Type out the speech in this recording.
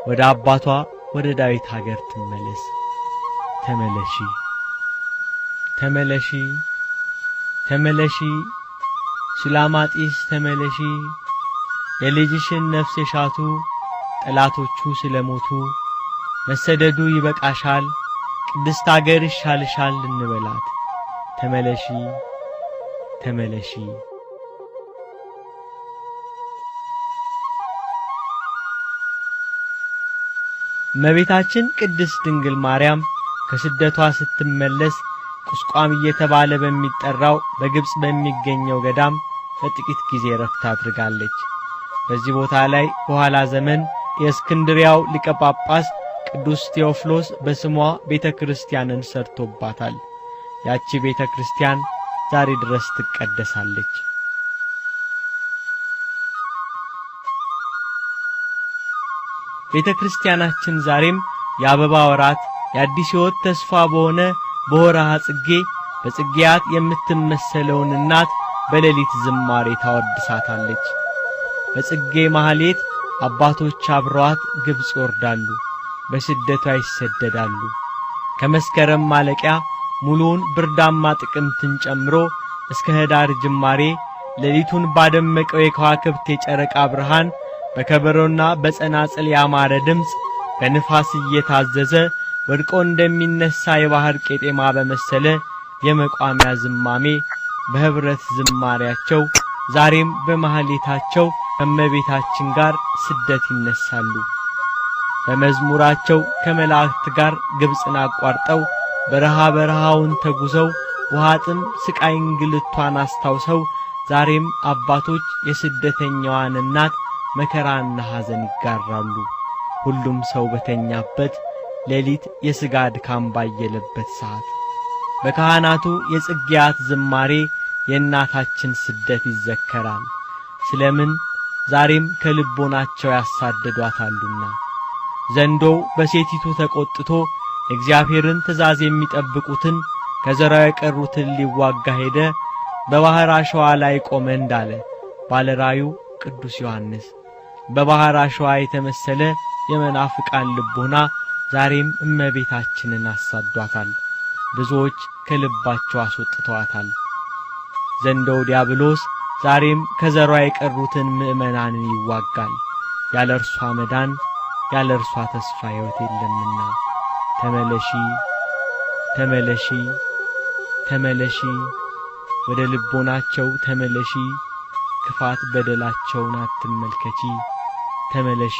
ወደ አባቷ ወደ ዳዊት ሀገር ትመለስ። ተመለሺ ተመለሺ ተመለሺ ሱላማጢስ ተመለሺ የልጅሽን ነፍስ የሻቱ ጠላቶቹ ስለሞቱ መሰደዱ ይበቃሻል ቅድስት ሀገር ይሻልሻል እንበላት ተመለሺ ተመለሺ እመቤታችን ቅድስት ድንግል ማርያም ከስደቷ ስትመለስ ቁስቋም እየተባለ በሚጠራው በግብጽ በሚገኘው ገዳም ለጥቂት ጊዜ ረፍት አድርጋለች። በዚህ ቦታ ላይ በኋላ ዘመን የእስክንድሪያው ሊቀ ጳጳስ ቅዱስ ቴዎፍሎስ በስሟ ቤተክርስቲያንን ሰርቶባታል። ያቺ ቤተክርስቲያን ዛሬ ድረስ ትቀደሳለች። ቤተክርስቲያናችን ዛሬም የአበባ ወራት የአዲስ ሕይወት ተስፋ በሆነ በወርሃ ጽጌ በጽጌያት የምትመሰለውን እናት በሌሊት ዝማሬ ታወድሳታለች። በጽጌ ማህሌት አባቶች አብረዋት ግብጽ ይወርዳሉ፣ በስደቷ ይሰደዳሉ። ከመስከረም ማለቂያ ሙሉውን ብርዳማ ጥቅምትን ጨምሮ እስከ ህዳር ጅማሬ ሌሊቱን ባደመቀው የከዋክብት የጨረቃ ብርሃን በከበሮና በጸናጽል ያማረ ድምጽ በንፋስ እየታዘዘ ወድቆ እንደሚነሳ የባህር ቄጤማ በመሰለ የመቋሚያ ዝማሜ በህብረት ዝማሬያቸው ዛሬም በማህሌታቸው ከመቤታችን ጋር ስደት ይነሳሉ። በመዝሙራቸው ከመላእክት ጋር ግብጽን አቋርጠው በረሃውን ተጉዘው ውሃጥም ስቃይ እንግልቷን አስታውሰው ዛሬም አባቶች የስደተኛዋን እናት መከራና ሐዘን ይጋራሉ። ሁሉም ሰው በተኛበት ሌሊት የሥጋ ድካም ባየለበት ሰዓት በካህናቱ የጽጌያት ዝማሬ የእናታችን ስደት ይዘከራል። ስለምን ዛሬም ከልቦናቸው ያሳደዷታሉና። ዘንዶው በሴቲቱ ተቆጥቶ እግዚአብሔርን ትእዛዝ የሚጠብቁትን ከዘራው የቀሩትን ሊዋጋ ሄደ፣ በባህር አሸዋ ላይ ቆመ እንዳለ ባለራዩ ቅዱስ ዮሐንስ በባህር አሸዋ የተመሰለ የመናፍቃን ልቦና ዛሬም እመቤታችንን አሳዷታል። ብዙዎች ከልባቸው አስወጥተዋታል። ዘንዶው ዲያብሎስ ዛሬም ከዘሯ የቀሩትን ምእመናንን ይዋጋል። ያለ እርሷ መዳን ያለ እርሷ ተስፋ ሕይወት የለምና ተመለሺ ተመለሺ ተመለሺ ወደ ልቦናቸው ተመለሺ ክፋት በደላቸውን አትመልከቺ ተመለሺ